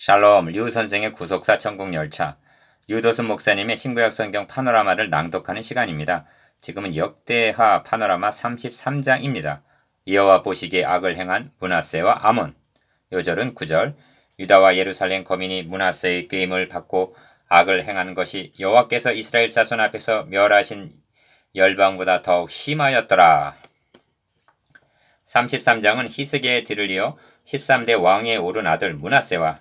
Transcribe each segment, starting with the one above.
샬롬, 류 선생의 구속사 천국열차. 유도순 목사님의 신구약 성경 파노라마를 낭독하는 시간입니다. 지금은 역대하 파노라마 33장입니다. 여호와 보시기에 악을 행한 므낫세와 아몬. 요절은 9절. 유다와 예루살렘 거민이 므낫세의 꾀임을 받고 악을 행한 것이 여호와께서 이스라엘 자손 앞에서 멸하신 열방보다 더욱 심하였더라. 33장은 히스기야의 뒤를 이어 13대 왕위에 오른 아들 므낫세와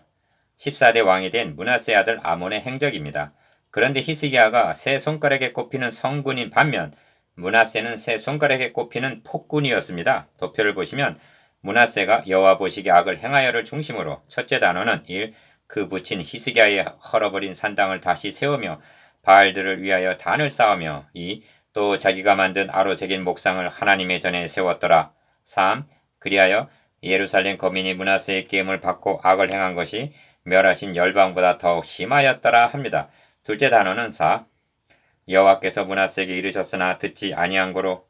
14대 왕이 된 므낫세 아들 아몬의 행적입니다. 그런데 히스기야가 세 손가락에 꼽히는 성군인 반면 므낫세는 세 손가락에 꼽히는 폭군이었습니다. 도표를 보시면 므낫세가 여호와 보시기에 악을 행하여를 중심으로 첫째 단어는 1. 그 붙인 히스기야의 헐어버린 산당을 다시 세우며 바알들을 위하여 단을 쌓으며 2. 또 자기가 만든 아로새긴 목상을 하나님의 전에 세웠더라. 3. 그리하여 예루살렘 거민이 므낫세의 계임을 받고 악을 행한 것이 멸하신 열방보다 더욱 심하였더라 합니다. 둘째 단어는 4. 여호와께서 므낫세에게 이르셨으나 듣지 아니한 고로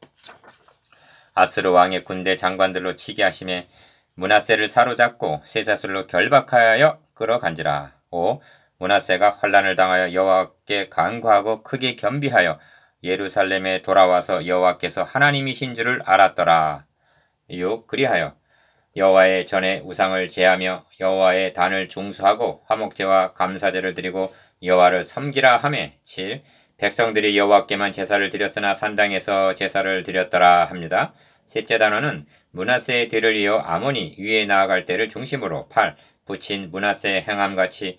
아스르 왕의 군대 장관들로 치게 하심에 므낫세를 사로잡고 쇠사슬로 결박하여 끌어간지라. 5. 므낫세가 환난을 당하여 여호와께 간구하고 크게 겸비하여 예루살렘에 돌아와서 여호와께서 하나님이신 줄을 알았더라. 6. 그리하여 여호와의 전에 우상을 제하며 여호와의 단을 중수하고 화목제와 감사제를 드리고 여호와를 섬기라 하매 7. 백성들이 여호와께만 제사를 드렸으나 산당에서 제사를 드렸더라 합니다. 셋째 단어는 므낫세의 뒤를 이어 아몬이 위에 나아갈 때를 중심으로 8. 붙인 므낫세의 행함같이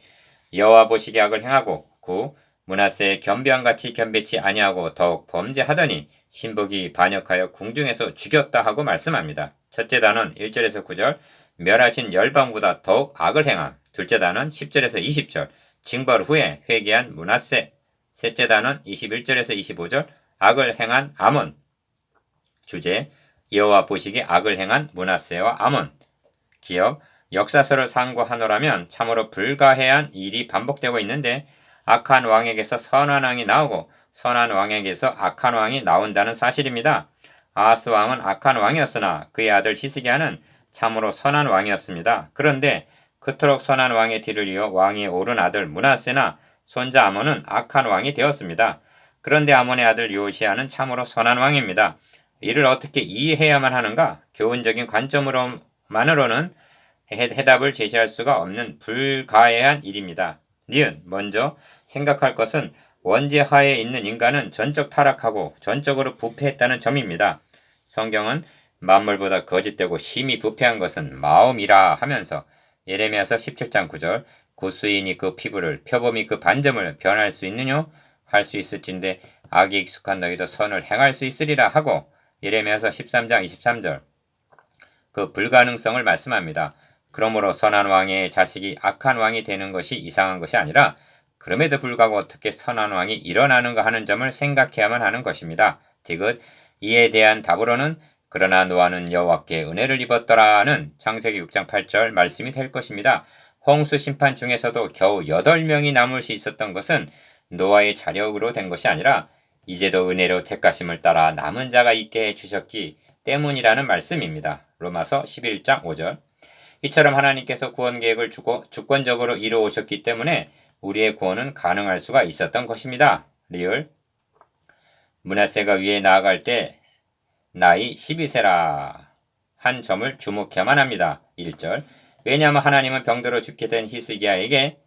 여호와 보시기에 악을 행하고 9. 므낫세의 겸비함같이 겸비치 아니하고 더욱 범죄하더니 신복이 반역하여 궁중에서 죽였다 하고 말씀합니다. 첫째 단은 1절에서 9절 멸하신 열방보다 더욱 악을 행함. 둘째 단은 10절에서 20절 징벌 후에 회개한 므낫세. 셋째 단은 21절에서 25절 악을 행한 아몬. 주제 여호와 보시기에 악을 행한 므낫세와 아몬. 기억 역사서를 상고하노라면 참으로 불가해한 일이 반복되고 있는데 악한 왕에게서 선한 왕이 나오고 선한 왕에게서 악한 왕이 나온다는 사실입니다. 아하스 왕은 악한 왕이었으나 그의 아들 히스기야는 참으로 선한 왕이었습니다. 그런데 그토록 선한 왕의 뒤를 이어 왕위에 오른 아들 므낫세나 손자 아몬은 악한 왕이 되었습니다. 그런데 아몬의 아들 요시야는 참으로 선한 왕입니다. 이를 어떻게 이해해야만 하는가? 교훈적인 관점으로만으로는 해답을 제시할 수가 없는 불가해한 일입니다. 먼저 생각할 것은 원죄하에 있는 인간은 전적 타락하고 전적으로 부패했다는 점입니다. 성경은 만물보다 거짓되고 심히 부패한 것은 마음이라 하면서 예레미야서 17장 9절 구스인이 그 피부를 표범이 그 반점을 변할 수 있느뇨? 할 수 있을진데 악에 익숙한 너희도 선을 행할 수 있으리라 하고 예레미야서 13장 23절 그 불가능성을 말씀합니다. 그러므로 선한 왕의 자식이 악한 왕이 되는 것이 이상한 것이 아니라 그럼에도 불구하고 어떻게 선한 왕이 일어나는가 하는 점을 생각해야만 하는 것입니다. 디귿 이에 대한 답으로는 그러나 노아는 여호와께 은혜를 입었더라는 창세기 6장 8절 말씀이 될 것입니다. 홍수 심판 중에서도 겨우 8명이 남을 수 있었던 것은 노아의 자력으로 된 것이 아니라 이제도 은혜로 택하심을 따라 남은 자가 있게 해주셨기 때문이라는 말씀입니다. 로마서 11장 5절 이처럼 하나님께서 구원 계획을 주권적으로 이루어오셨기 때문에 우리의 구원은 가능할 수가 있었던 것입니다. 므낫세가 위에 나아갈 때 나이 12세라 한 점을 주목해야만 합니다. 1절 왜냐하면 하나님은 병들어 죽게 된 히스기야에게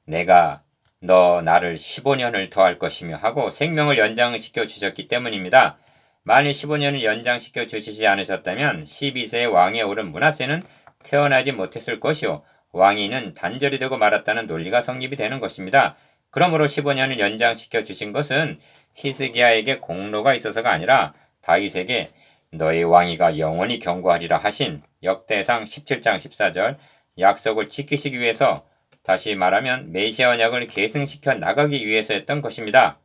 내가 너 나를 15년을 더할 것이며 하고 생명을 연장시켜 주셨기 때문입니다. 만일 15년을 연장시켜 주시지 않으셨다면 12세의 왕에 오른 므낫세는 태어나지 못했을 것이요 왕위는 단절이 되고 말았다는 논리가 성립이 되는 것입니다. 그러므로 15년을 연장시켜 주신 것은 히스기야에게 공로가 있어서가 아니라 다윗에게 너의 왕위가 영원히 견고하리라 하신 역대상 17장 14절 약속을 지키시기 위해서 다시 말하면 메시아 언약을 계승시켜 나가기 위해서였던 것입니다.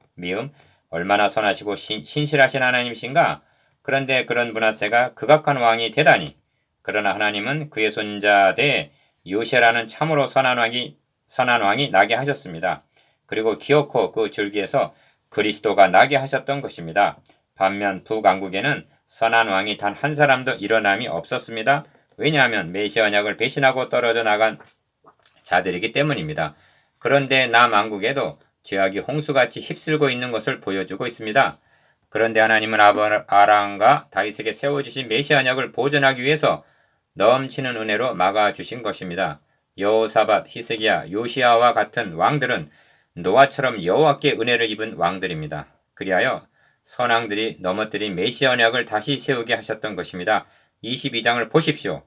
얼마나 선하시고 신실하신 하나님이신가? 그런데 그런 므낫세가 극악한 왕이 되다니. 그러나 하나님은 그의 손자대 요시야라는 참으로 선한 왕이 나게 하셨습니다. 그리고 기어코 그 줄기에서 그리스도가 나게 하셨던 것입니다. 반면 북왕국에는 선한 왕이 단 한 사람도 일어남이 없었습니다. 왜냐하면 메시아 언약을 배신하고 떨어져 나간 자들이기 때문입니다. 그런데 남왕국에도 죄악이 홍수같이 휩쓸고 있는 것을 보여주고 있습니다. 그런데 하나님은 아람과 다윗에게 세워주신 메시아역을 보존하기 위해서 넘치는 은혜로 막아주신 것입니다. 여호사밧, 히스기야, 요시아와 같은 왕들은 노아처럼 여호와께 은혜를 입은 왕들입니다. 그리하여 선왕들이 넘어뜨린 메시아 언약을 다시 세우게 하셨던 것입니다. 22장을 보십시오.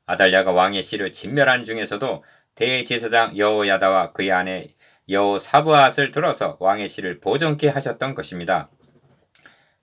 아달랴가 왕의 씨를 진멸한 중에서도 대제사장 여호야다와 그의 아내 여호사브앗을 들어서 왕의 씨를 보존케 하셨던 것입니다.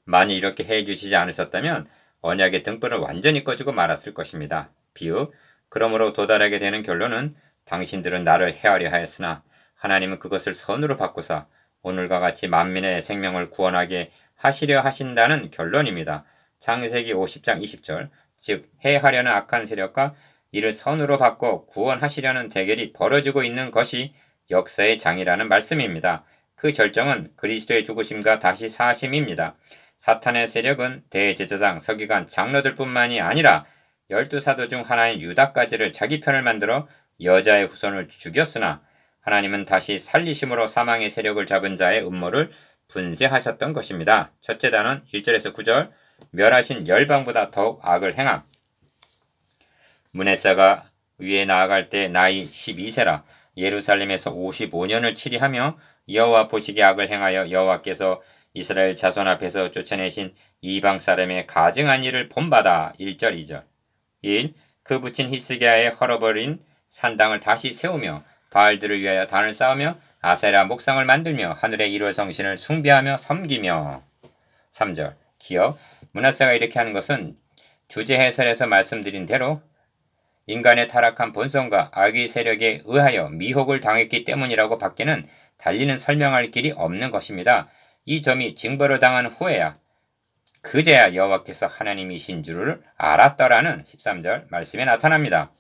만일 이렇게 해주시지 않으셨다면 언약의 등불을 완전히 꺼주고 말았을 것입니다. 비유, 그러므로 도달하게 되는 결론은 당신들은 나를 해하려 하였으나 하나님은 그것을 선으로 바꾸사 오늘과 같이 만민의 생명을 구원하게 하시려 하신다는 결론입니다. 창세기 50장 20절, 즉 해하려는 악한 세력과 이를 선으로 바꿔 구원하시려는 대결이 벌어지고 있는 것이 역사의 장이라는 말씀입니다. 그 결정은 그리스도의 죽으심과 다시 사심입니다. 사탄의 세력은 대제사장, 서기관, 장로들 뿐만이 아니라 12사도 중 하나인 유다까지를 자기 편을 만들어 여자의 후손을 죽였으나 하나님은 다시 살리심으로 사망의 세력을 잡은 자의 음모를 분쇄하셨던 것입니다. 첫째 단원 1절에서 9절, 멸하신 열방보다 더욱 악을 행함. 므낫세가 위에 나아갈 때 나이 12세라 예루살렘에서 55년을 치리하며 여호와 보시기에 악을 행하여 여호와께서 이스라엘 자손 앞에서 쫓아내신 이방 사람의 가증한 일을 본받아. 1절 2절 1. 그 붙인 히스기야의 헐어버린 산당을 다시 세우며 바알들을 위하여 단을 쌓으며 아세라 목상을 만들며 하늘의 일월 성신을 숭배하며 섬기며. 3절 기억, 므낫세가 이렇게 하는 것은 주제 해설에서 말씀드린 대로 인간의 타락한 본성과 악의 세력에 의하여 미혹을 당했기 때문이라고 밖에는 달리는 설명할 길이 없는 것입니다. 이 점이 징벌을 당한 후에야 그제야 여호와께서 하나님이신 줄을 알았더라는 13절 말씀에 나타납니다.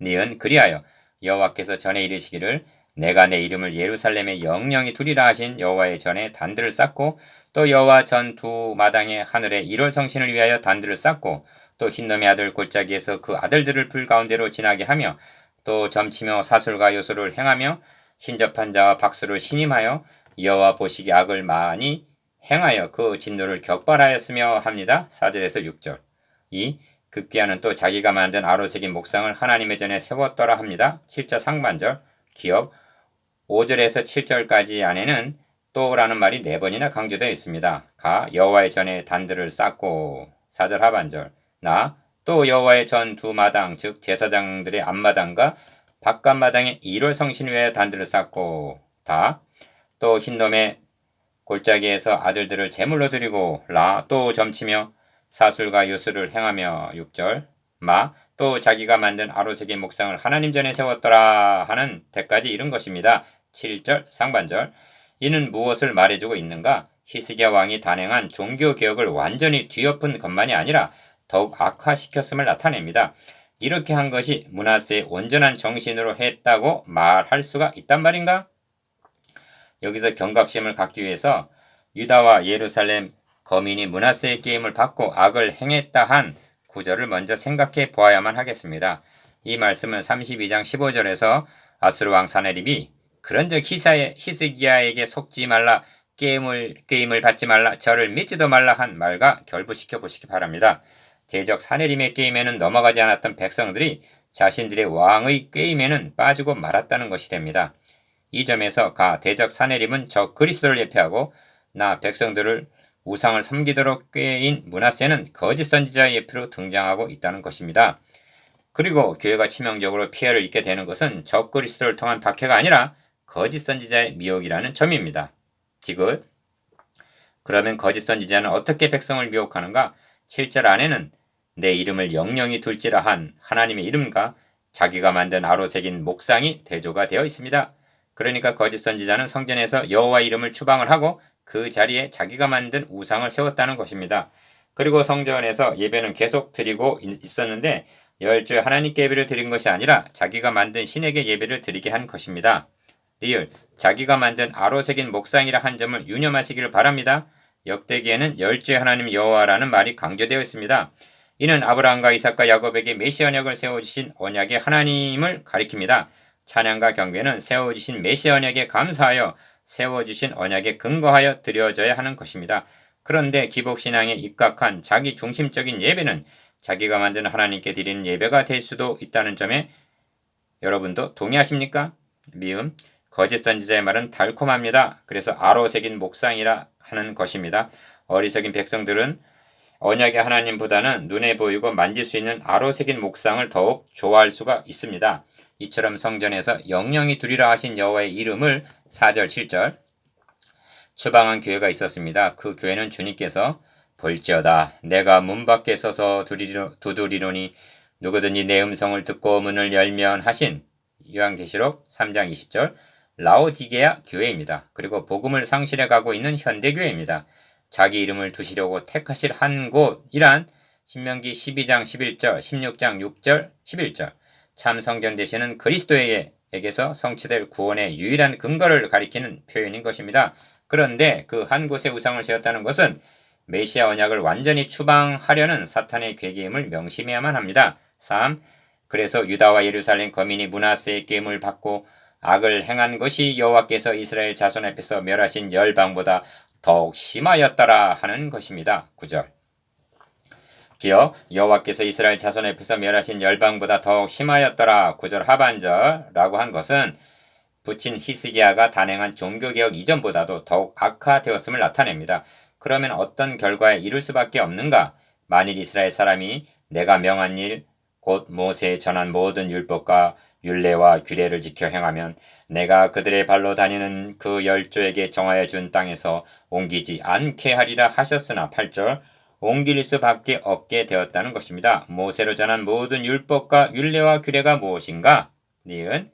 니은 그리하여 여호와께서 전에 이르시기를 내가 내 이름을 예루살렘에 영영이 두리라 하신 여호와의 전에 단들을 쌓고 또 여호와 전 두 마당에 하늘의 일월 성신을 위하여 단들을 쌓고 또 흰놈의 아들 골짜기에서 그 아들들을 불 가운데로 지나게 하며 또 점치며 사술과 요술을 행하며 신접한 자와 박수를 신임하여 여호와 보시기 악을 많이 행하여 그 진노를 격발하였으며 합니다. 4절에서 6절. 2. 급기야는 또 자기가 만든 아로새긴 목상을 하나님의 전에 세웠더라 합니다. 7절 상반절. 기억 5절에서 7절까지 안에는 또라는 말이 4번이나 강조되어 있습니다. 가 여호와의 전에 단들을 쌓고. 4절 하반절. 나 또 여호와의 전 두 마당 즉 제사장들의 앞마당과 바깥마당에 일월 성신 외에 단들을 쌓고. 다 또 흰놈의 골짜기에서 아들들을 제물로 드리고. 라 또 점치며 사술과 요술을 행하며. 6절 마 또 자기가 만든 아로새긴 목상을 하나님 전에 세웠더라 하는 데까지 이른 것입니다. 7절 상반절. 이는 무엇을 말해주고 있는가? 히스기야 왕이 단행한 종교개혁을 완전히 뒤엎은 것만이 아니라 더욱 악화시켰음을 나타냅니다. 이렇게 한 것이 므낫세의 온전한 정신으로 했다고 말할 수가 있단 말인가? 여기서 경각심을 갖기 위해서 유다와 예루살렘 거민이 므낫세의 게임을 받고 악을 행했다 한 구절을 먼저 생각해 보아야만 하겠습니다. 이 말씀은 32장 15절에서 아수르 왕 사네립이 그런즉 히스기야에게 속지 말라, 게임을 받지 말라, 저를 믿지도 말라 한 말과 결부시켜 보시기 바랍니다. 대적 사네립의 게임에는 넘어가지 않았던 백성들이 자신들의 왕의 게임에는 빠지고 말았다는 것이 됩니다. 이 점에서 대적 사네립은 저 그리스도를 예표하고 나 백성들을 우상을 섬기도록 꾀인 므낫세는 거짓 선지자의 예표로 등장하고 있다는 것입니다. 그리고 교회가 치명적으로 피해를 입게 되는 것은 저 그리스도를 통한 박해가 아니라 거짓 선지자의 미혹이라는 점입니다. 디귿. 그러면 거짓 선지자는 어떻게 백성을 미혹하는가? 7절 안에는 내 이름을 영영이 둘지라 한 하나님의 이름과 자기가 만든 아로새긴 목상이 대조가 되어 있습니다. 그러니까 거짓 선지자는 성전에서 여호와 이름을 추방을 하고 그 자리에 자기가 만든 우상을 세웠다는 것입니다. 그리고 성전에서 예배는 계속 드리고 있었는데 열주에 하나님께 예배를 드린 것이 아니라 자기가 만든 신에게 예배를 드리게 한 것입니다. 리을, 자기가 만든 아로새긴 목상이라 한 점을 유념하시기를 바랍니다. 역대기에는 열주의 하나님 여호와라는 말이 강조되어 있습니다. 이는 아브라함과 이삭과 야곱에게 메시아 언약을 세워주신 언약의 하나님을 가리킵니다. 찬양과 경배는 세워주신 메시아 언약에 감사하여 세워주신 언약에 근거하여 드려져야 하는 것입니다. 그런데 기복신앙에 입각한 자기 중심적인 예배는 자기가 만든 하나님께 드리는 예배가 될 수도 있다는 점에 여러분도 동의하십니까? 미음, 거짓 선지자의 말은 달콤합니다. 그래서 아로 새긴 목상이라 하는 것입니다. 어리석인 백성들은 언약의 하나님보다는 눈에 보이고 만질 수 있는 아로 새긴 목상을 더욱 좋아할 수가 있습니다. 이처럼 성전에서 영영이 두리라 하신 여호와의 이름을 4절 7절 추방한 교회가 있었습니다. 그 교회는 주님께서 볼지어다 내가 문 밖에 서서 두드리노니 누구든지 내 음성을 듣고 문을 열면 하신 요한계시록 3장 20절 라오디게아 교회입니다. 그리고 복음을 상실해 가고 있는 현대교회입니다. 자기 이름을 두시려고 택하실 한 곳이란 신명기 12장 11절, 16장 6절, 11절 참 성전 되시는 그리스도에게서 성취될 구원의 유일한 근거를 가리키는 표현인 것입니다. 그런데 그 한 곳에 우상을 세웠다는 것은 메시아 언약을 완전히 추방하려는 사탄의 계계임을 명심해야만 합니다. 3. 그래서 유다와 예루살렘 거민이 므낫세의 계임을 받고 악을 행한 것이 여호와께서 이스라엘 자손 앞에서 멸하신 열방보다 더욱 심하였더라 하는 것입니다. 9절 기어 여호와께서 이스라엘 자손 앞에서 멸하신 열방보다 더욱 심하였더라 9절 하반절라고 한 것은 부친 히스기야가 단행한 종교개혁 이전보다도 더욱 악화되었음을 나타냅니다. 그러면 어떤 결과에 이를 수밖에 없는가? 만일 이스라엘 사람이 내가 명한 일, 곧 모세에 전한 모든 율법과 율례와 규례를 지켜 행하면 내가 그들의 발로 다니는 그 열조에게 정하여 준 땅에서 옮기지 않게 하리라 하셨으나 8절 옮길 수밖에 없게 되었다는 것입니다. 모세로 전한 모든 율법과 율례와 규례가 무엇인가? 니은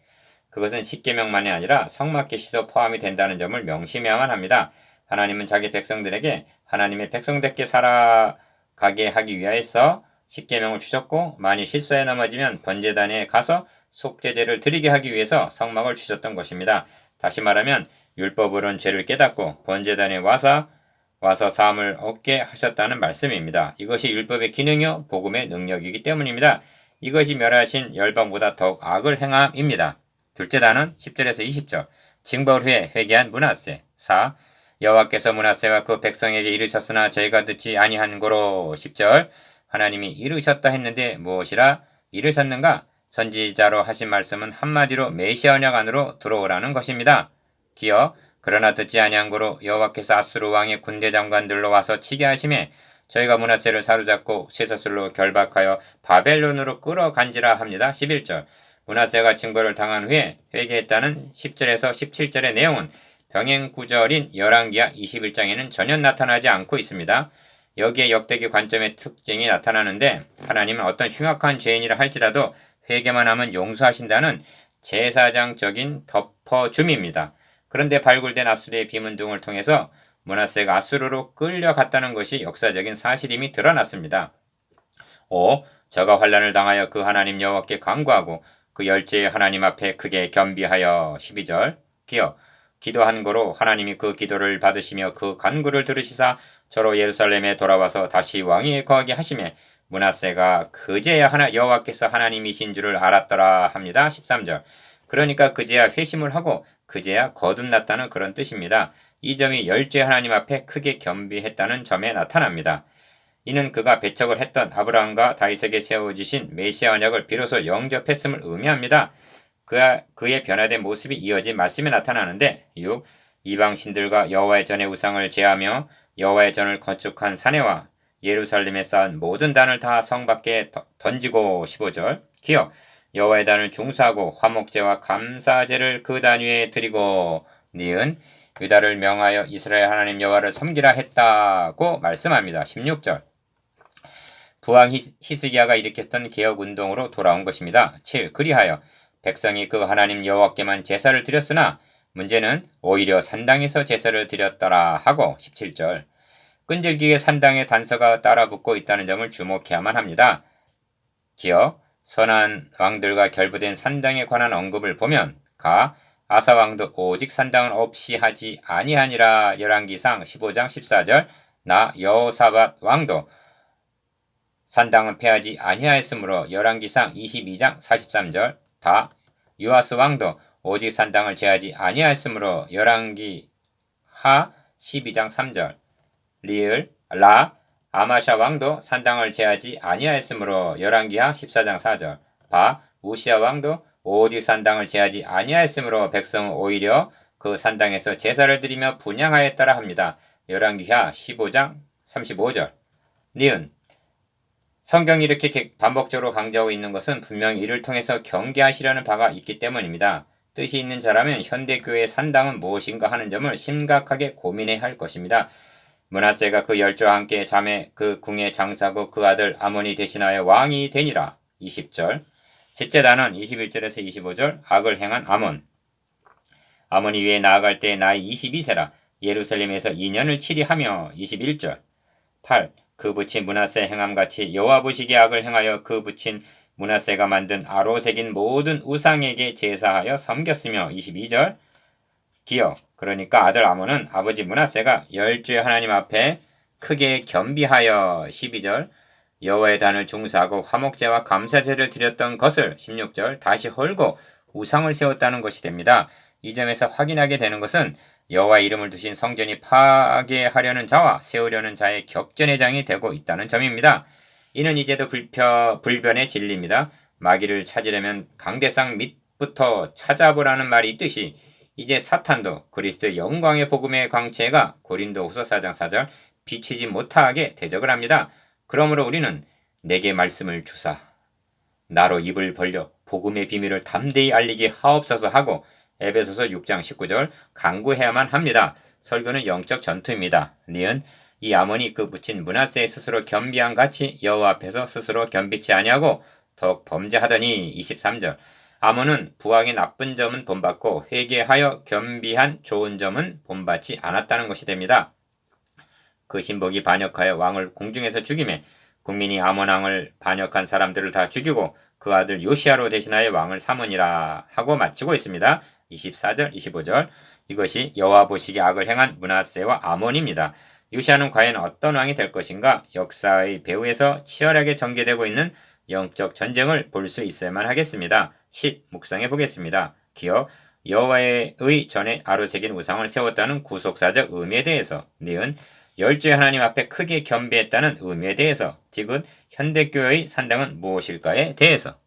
그것은 십계명만이 아니라 성막계시도 포함이 된다는 점을 명심해야만 합니다. 하나님은 자기 백성들에게 하나님의 백성답게 살아가게 하기 위하여서 십계명을 주셨고 만일 실수에 넘어지면 번제단에 가서 속죄제를 드리게 하기 위해서 성막을 주셨던 것입니다. 다시 말하면 율법으로는 죄를 깨닫고 번제단에 와서 사함을 얻게 하셨다는 말씀입니다. 이것이 율법의 기능이요 복음의 능력이기 때문입니다. 이것이 멸하신 열방보다 더욱 악을 행함입니다. 둘째 단은 10절에서 20절 징벌 후에 회개한 므낫세 4. 여호와께서 므낫세와 그 백성에게 이르셨으나 저희가 듣지 아니한 고로 10절 하나님이 이르셨다 했는데 무엇이라 이르셨는가? 선지자로 하신 말씀은 한마디로 메시아 언약 안으로 들어오라는 것입니다. 기어 그러나 듣지 아니한 고로 여호와께서 아수르 왕의 군대 장관들로 와서 치게 하심에 저희가 므낫세를 사로잡고 쇠사슬로 결박하여 바벨론으로 끌어간지라 합니다. 11절 므낫세가 징벌을 당한 후에 회개했다는 10절에서 17절의 내용은 병행 구절인 열왕기하 21장에는 전혀 나타나지 않고 있습니다. 여기에 역대기 관점의 특징이 나타나는데 하나님은 어떤 흉악한 죄인이라 할지라도 회개만 하면 용서하신다는 제사장적인 덮어줌입니다. 그런데 발굴된 아수르의 비문등을 통해서 므낫세가 아수르로 끌려갔다는 것이 역사적인 사실임이 드러났습니다. 5. 저가 환난을 당하여 그 하나님 여호와께 간구하고 그 열죄의 하나님 앞에 크게 겸비하여 12절 기어 기도한 거로 하나님이 그 기도를 받으시며 그 간구를 들으시사 저로 예루살렘에 돌아와서 다시 왕위에 거하게 하시매 므낫세가 그제야 여호와께서 하나님이신 줄을 알았더라 합니다. 13절 그러니까 그제야 회심을 하고 그제야 거듭났다는 그런 뜻입니다. 이 점이 열죄 하나님 앞에 크게 겸비했다는 점에 나타납니다. 이는 그가 배척을 했던 아브라함과 다윗에게 세워주신 메시아 언약을 비로소 영접했음을 의미합니다. 그의 변화된 모습이 이어진 말씀에 나타나는데 6. 이방신들과 여호와의 전의 우상을 제하며 여호와의 전을 건축한 사내와 예루살렘에 쌓은 모든 단을 다 성 밖에 던지고 15절 기어 여호와의 단을 중수하고 화목제와 감사제를 그 단 위에 드리고 니은 유다를 명하여 이스라엘 하나님 여호와를 섬기라 했다고 말씀합니다. 16절 부왕 히스기야가 일으켰던 개혁운동으로 돌아온 것입니다. 7. 그리하여 백성이 그 하나님 여호와께만 제사를 드렸으나 문제는 오히려 산당에서 제사를 드렸더라 하고 17절 끈질기게 산당의 단서가 따라붙고 있다는 점을 주목해야만 합니다. 기어 선한 왕들과 결부된 산당에 관한 언급을 보면 아사 왕도 오직 산당은 없이 하지 아니하니라 열왕기상 15장 14절 나 여호사밧 왕도 산당은 패하지 아니하였으므로 열왕기상 22장 43절. 다 요아스 왕도 오직 산당을 제하지 아니하였으므로 열왕기하 12장 3절. 리을 라 아마샤 왕도 산당을 제하지 아니하였으므로 열왕기하 14장 4절. 바 우시야 왕도 오직 산당을 제하지 아니하였으므로 백성은 오히려 그 산당에서 제사를 드리며 분향하였더라 합니다. 열왕기하 15장 35절. 니은 성경이 이렇게 반복적으로 강조하고 있는 것은 분명히 이를 통해서 경계하시려는 바가 있기 때문입니다. 뜻이 있는 자라면 현대교회의 산당은 무엇인가 하는 점을 심각하게 고민해야 할 것입니다. 므낫세가 그 열조와 함께 잠에 그 궁에 장사하고 그 아들 아몬이 대신하여 왕이 되니라. 20절. 셋째 단은 21절에서 25절. 악을 행한 아몬. 아몬이 위에 나아갈 때 나이 22세라 예루살렘에서 2년을 치리하며. 21절. 8. 그 부친 므낫세 행함같이 여호와 보시기에 악을 행하여 그 부친 므낫세가 만든 아로 새긴 모든 우상에게 제사하여 섬겼으며. 22절. 기억. 그러니까 아들 아몬은 아버지 므낫세가 열주의 하나님 앞에 크게 겸비하여. 12절. 여호와의 단을 중사하고 화목제와 감사제를 드렸던 것을. 16절. 다시 헐고 우상을 세웠다는 것이 됩니다. 이 점에서 확인하게 되는 것은 여호와의 이름을 두신 성전이 파괴하려는 자와 세우려는 자의 격전의 장이 되고 있다는 점입니다. 이는 이제도 불변의 진리입니다. 마귀를 찾으려면 강대상 밑부터 찾아보라는 말이 있듯이 이제 사탄도 그리스도의 영광의 복음의 광채가 고린도후서 4장 4절 비치지 못하게 대적을 합니다. 그러므로 우리는 내게 말씀을 주사 나로 입을 벌려 복음의 비밀을 담대히 알리게 하옵소서 하고 에베소서 6장 19절 간구해야만 합니다. 설교는 영적 전투입니다. 니은 이 아몬이 그 부친 므낫세의 스스로 겸비한 같이 여호와 앞에서 스스로 겸비치 아니하고 더욱 범죄하더니. 23절. 아몬은 부왕의 나쁜 점은 본받고 회개하여 겸비한 좋은 점은 본받지 않았다는 것이 됩니다. 그 신복이 반역하여 왕을 궁중에서 죽이매 국민이 아몬 왕을 반역한 사람들을 다 죽이고 그 아들 요시야로 대신하여 왕을 삼으니라 하고 마치고 있습니다. 24절 25절. 이것이 여호와 보시기에 악을 행한 므낫세와 아몬입니다. 요시야는 과연 어떤 왕이 될 것인가? 역사의 배후에서 치열하게 전개되고 있는 영적 전쟁을 볼 수 있어야만 하겠습니다. 10. 묵상해 보겠습니다. 기억 여호와의 전에 아로새긴 우상을 세웠다는 구속사적 의미에 대해서. 니은 열주의 하나님 앞에 크게 겸비했다는 의미에 대해서. 지금 현대교회의 산당은 무엇일까에 대해서.